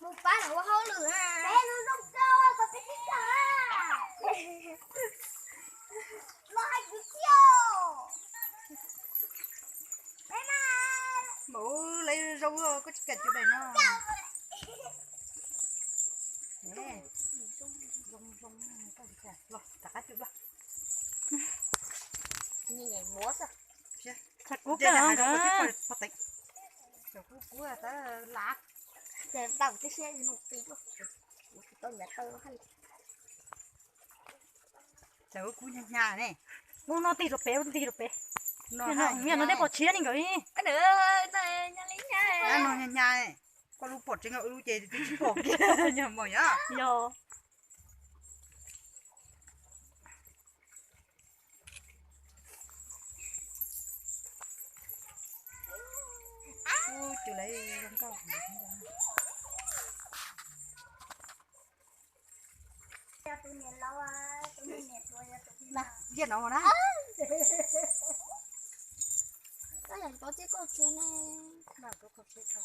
một bát là có hao lửa à. Bé nó rung cho, có biết cái gì à? Nó hay cứ chiều. Bé mà. Bố lấy rau có kẹt chỗ này nó. Nè. Rong có gì cả. Rồi, cả chỗ đó. Nhìn nhảy múa sao? Thật cú Đây cả là hả? hai đứa có tích. Rồi cú là ta lá. Để đảo cái xe thì một tí thôi. Tôi nhặt tơ hay. Cháu cú nhà này. Bố nó tì rồi bé. Nó Nó để bỏ chia đi rồi. Cái nữa, này, nhà lính nha. nó nhà này. Có lúc bỏ trên ngậu lúc chế thì chỉ bỏ kia nhà mồi nhá. Yo. Chú lấy rong cao. Tôi nhặt lâu à, tôi nhặt rồi tôi Nè, giết nó mà đó. Cái này có chiếc cột trên này. Nào có cột xe thẳng.